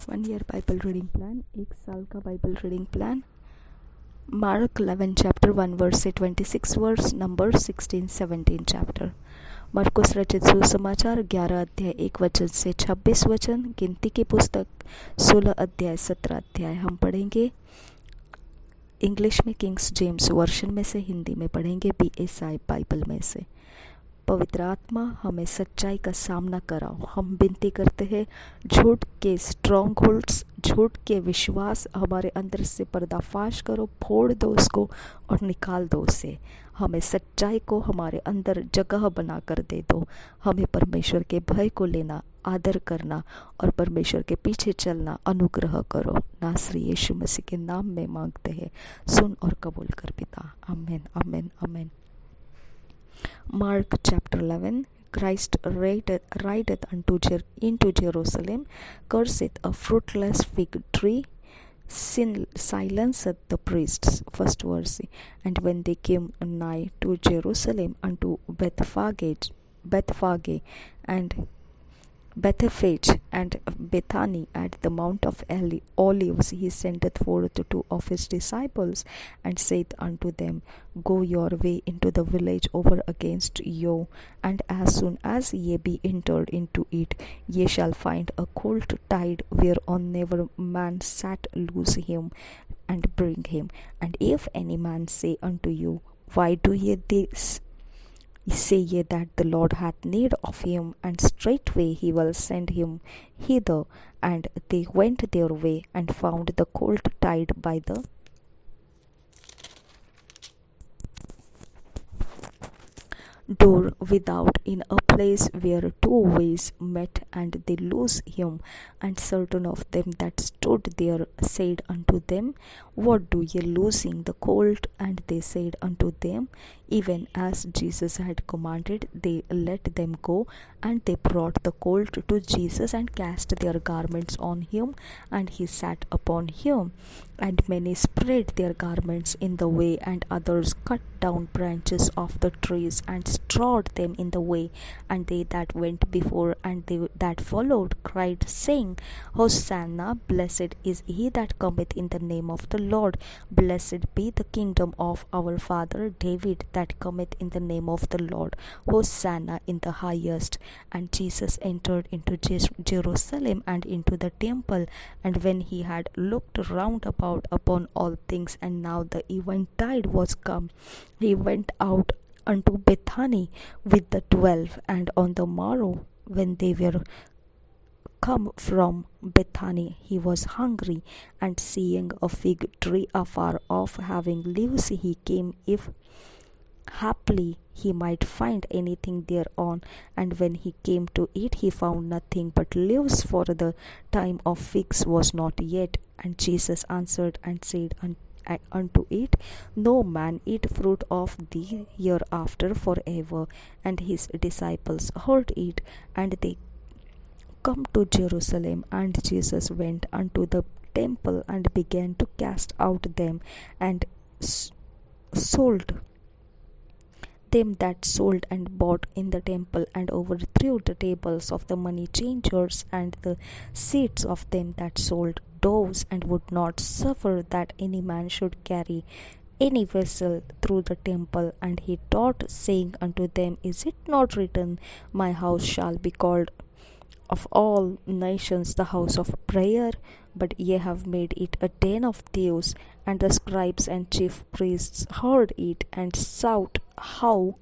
1 year Bible reading plan, 1 साल का Bible reading plan. Mark 11 chapter 1 verse से 26 verse, number 16 17 chapter. मरकुस रचित सुसमाचार 11 अध्याय 1 वचन से 26 वचन। गिनती की पुस्तक 16 अध्याय 17 अध्याय। हम पढ़ेंगे इंग्लिश में किंग्स जेम्स वर्शन में से, हिंदी में पढ़ेंगे BSI बाइबल में से। पवित्र आत्मा हमें सच्चाई का सामना कराओ। हम विनती करते हैं, झूठ के स्ट्रॉन्ग होल्ड्स, झूठ के विश्वास हमारे अंदर से पर्दाफाश करो, फोड़ दो उसको और निकाल दो उसे। हमें सच्चाई को हमारे अंदर जगह बना कर दे दो। हमें परमेश्वर के भय को लेना, आदर करना और परमेश्वर के पीछे चलना अनुग्रह करो। नासरी यीशु मसीह के नाम में मांगते हैं, सुन और कबूल कर पिता। आमीन आमीन आमीन। Mark chapter 11. Christ rideth into Jerusalem, curseth a fruitless fig tree, silenceth the priests. First verse. And when they came nigh to Jerusalem unto Bethphage and Bethphage and Bethany at the Mount of Olives, he sendeth forth two of his disciples, and saith unto them, Go your way into the village over against you, and as soon as ye be entered into it, ye shall find a colt tied, whereon never man sat, loose him, and bring him. And if any man say unto you, Why do ye this? Say ye that the Lord hath need of him, and straightway he will send him hither. And they went their way, and found the colt tied by the door without, in a place where two ways met, and they loosed him. And certain of them that stood there said unto them, What do ye loosing the colt? And they said unto them, Even as Jesus had commanded, they let them go. And they brought the colt to Jesus, and cast their garments on him, and he sat upon him. And many spread their garments in the way, and others cut down branches of the trees, and strawed them in the way. And they that went before and they that followed cried, saying, Hosanna, blessed is he that cometh in the name of the Lord. Blessed be the kingdom of our father David that cometh in the name of the Lord. Hosanna in the highest. And Jesus entered into Jerusalem and into the temple. And when he had looked round about upon all things, and now the eventide was come, he went out unto Bethany with the 12. And on the morrow, when they were come from Bethany, he was hungry. And seeing a fig tree afar off, having leaves, he came, if haply he might find anything thereon. And when he came to it, he found nothing but leaves, for the time of figs was not yet. And Jesus answered and said unto it, No man eat fruit of thee hereafter forever. And his disciples heard it, and they come to Jerusalem. And Jesus went unto the temple, and began to cast out them, and sold them that sold and bought in the temple, and overthrew the tables of the money changers and the seats of them that sold doves, and would not suffer that any man should carry any vessel through the temple. And he taught, saying unto them, Is it not written, My house shall be called of all nations the house of prayer? But ye have made it a den of thieves. And the scribes and chief priests heard it, and sought how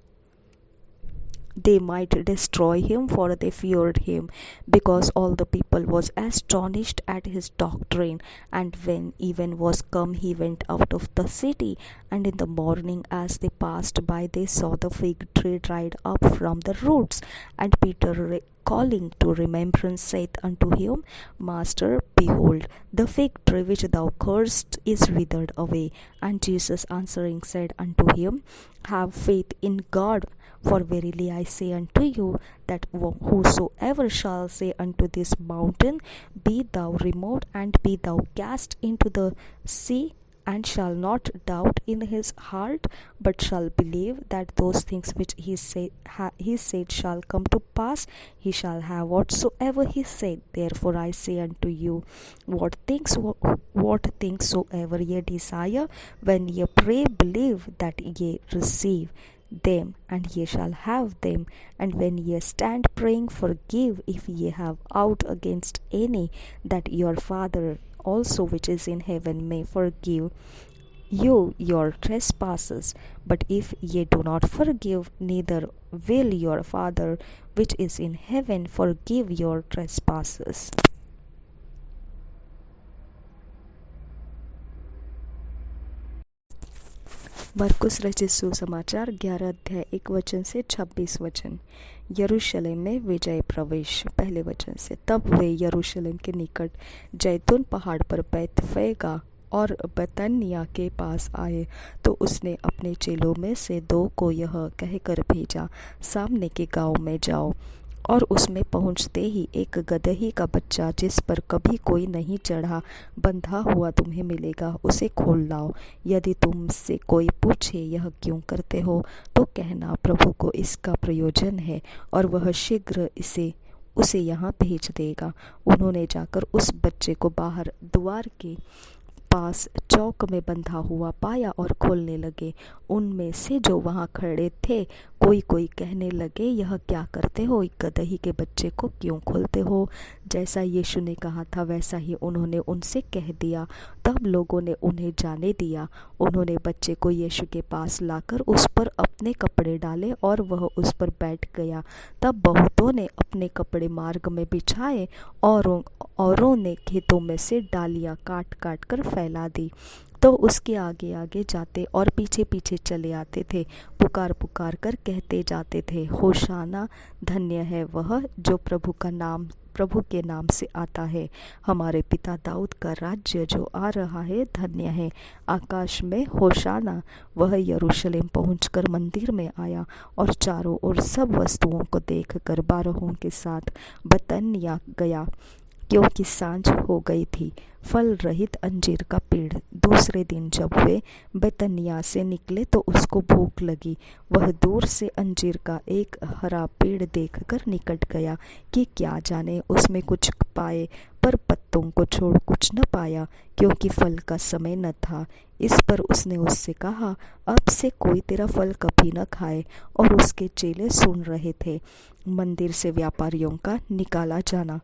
they might destroy him, for they feared him, because all the people was astonished at his doctrine. And when even was come, he went out of the city. And in the morning, as they passed by, they saw the fig tree dried up from the roots. And Peter, calling to remembrance, saith unto him, Master, behold, the fig tree which thou cursed is withered away. And Jesus answering said unto him, Have faith in God. For verily I say unto you, that whosoever shall say unto this mountain, Be thou removed, and be thou cast into the sea, and shall not doubt in his heart, but shall believe that those things which he said shall come to pass, he shall have whatsoever he said. Therefore I say unto you, what things soever ye desire, when ye pray, believe that ye receive them, and ye shall have them. And when ye stand praying, forgive if ye have aught against any, that your Father also which is in heaven may forgive you your trespasses. But if ye do not forgive, neither will your Father which is in heaven forgive your trespasses. मरकुस रचित सुसमाचार 11 अध्याय 1 वचन से 26 वचन। यरूशलेम में विजय प्रवेश। पहले वचन से, तब वे यरूशलेम के निकट जैतून पहाड़ पर बैतफेगा और बतनिया के पास आए, तो उसने अपने चेलों में से 2 को यह कहकर भेजा, सामने के गांव में जाओ, और उसमें पहुंचते ही एक गदही का बच्चा जिस पर कभी कोई नहीं चढ़ा बंधा हुआ तुम्हें मिलेगा, उसे खोल लाओ। यदि तुमसे कोई पूछे यह क्यों करते हो, तो कहना, प्रभु को इसका प्रयोजन है और वह शीघ्र उसे यहाँ भेज देगा। उन्होंने जाकर उस बच्चे को बाहर द्वार के पास चौक में बंधा हुआ पाया और खोलने लगे। उनमें से जो वहां खड़े थे कोई कहने लगे, यह क्या करते हो, गदही के बच्चे को क्यों खोलते हो? जैसा यीशु ने कहा था वैसा ही उन्होंने उनसे कह दिया। तब लोगों ने उन्हें जाने दिया। उन्होंने बच्चे को यीशु के पास लाकर उस पर अपने कपड़े डाले और वह उस पर बैठ गया। तब बहुतों ने अपने कपड़े मार्ग में बिछाए, औरों ने खेतों में से डालियां काट काट कर फैला दी। तो उसके आगे आगे जाते और पीछे पीछे चले आते थे, पुकार पुकार कर कहते जाते थे, होशाना, धन्य है वह जो प्रभु के नाम से आता है। हमारे पिता दाऊद का राज्य जो आ रहा है धन्य है। आकाश में होशाना। वह यरूशलेम पहुंचकर मंदिर में आया और चारों ओर सब वस्तुओं को देखकर 12 के साथ बतनिया गया, क्योंकि सांझ हो गई थी। फल रहित अंजीर का पेड़। दूसरे दिन जब वे बेतनिया से निकले तो उसको भूख लगी। वह दूर से अंजीर का एक हरा पेड़ देखकर निकट गया कि क्या जाने उसमें कुछ पाए, पर पत्तों को छोड़ कुछ न पाया, क्योंकि फल का समय न था। इस पर उसने उससे कहा, अब से कोई तेरा फल कभी न खाए। और उसके चेले सुन रहे थे। मंदिर से व्यापारियों का निकाला जाना।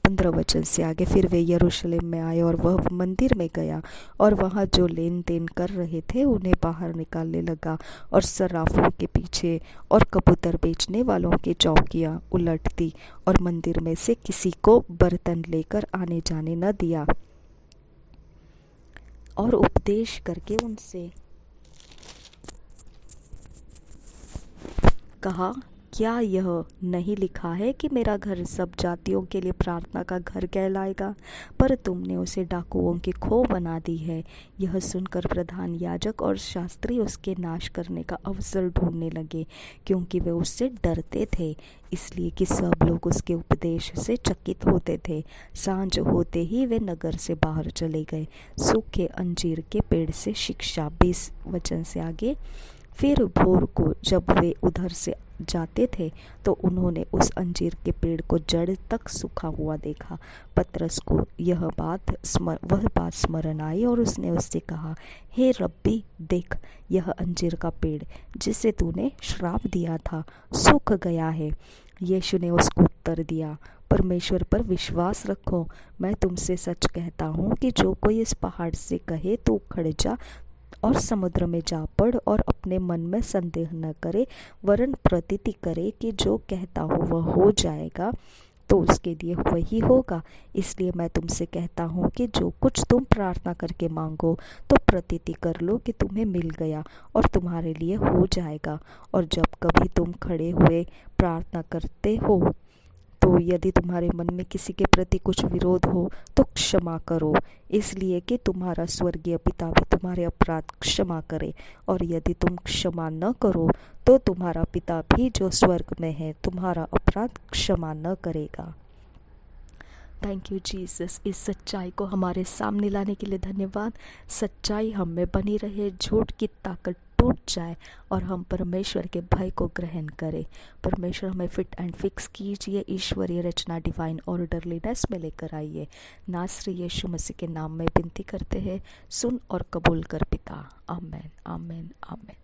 15 वचन से आगे, फिर वे यरूशलेम में आए और वह मंदिर में गया और वहाँ जो लेन देन कर रहे थे उन्हें बाहर निकालने लगा, और सर्राफों के पीछे और कबूतर बेचने वालों की चौकियाँ उलट दी, और मंदिर में से किसी को बर्तन लेकर आने जाने न दिया। और उपदेश करके उनसे कहा, क्या यह नहीं लिखा है कि मेरा घर सब जातियों के लिए प्रार्थना का घर कहलाएगा? पर तुमने उसे डाकुओं की खो बना दी है। यह सुनकर प्रधान याजक और शास्त्री उसके नाश करने का अवसर ढूंढने लगे, क्योंकि वे उससे डरते थे, इसलिए कि सब लोग उसके उपदेश से चकित होते थे। सांझ होते ही वे नगर से बाहर चले गए। सूखे अंजीर के पेड़ से शिक्षा। 20 वचन से आगे, फिर भोर को जब वे उधर से जाते थे तो उन्होंने उस अंजीर के पेड़ को जड़ तक सूखा हुआ देखा। पतरस को वह बात स्मरण आई और उसने उससे कहा, हे रब्बी, देख, यह अंजीर का पेड़ जिसे तूने श्राप दिया था सूख गया है। यीशु ने उसको उत्तर दिया, परमेश्वर पर विश्वास रखो। मैं तुमसे सच कहता हूँ कि जो कोई इस पहाड़ से कहे तो उखड़ जा और समुद्र में जा पड़, और अपने मन में संदेह न करे, वरन प्रतीति करे कि जो कहता हो वह हो जाएगा, तो उसके लिए वही होगा। इसलिए मैं तुमसे कहता हूँ कि जो कुछ तुम प्रार्थना करके मांगो तो प्रतीति कर लो कि तुम्हें मिल गया और तुम्हारे लिए हो जाएगा। और जब कभी तुम खड़े हुए प्रार्थना करते हो तो यदि तुम्हारे मन में किसी के प्रति कुछ विरोध हो तो क्षमा करो, इसलिए कि तुम्हारा स्वर्गीय पिता भी तुम्हारे अपराध क्षमा करे। और यदि तुम क्षमा न करो तो तुम्हारा पिता भी जो स्वर्ग में है तुम्हारा अपराध क्षमा न करेगा। थैंक यू जीसस, इस सच्चाई को हमारे सामने लाने के लिए धन्यवाद। सच्चाई हम में बनी रहे, झूठ की ताकत टूट जाए और हम परमेश्वर के भय को ग्रहण करें। परमेश्वर हमें फिट एंड फिक्स कीजिए, ईश्वरीय रचना डिवाइन ऑर्डरलीनेस में लेकर आइए। नासरी यीशु मसीह के नाम में विनती करते हैं, सुन और कबूल कर पिता। आमेन, आमेन, आमेन।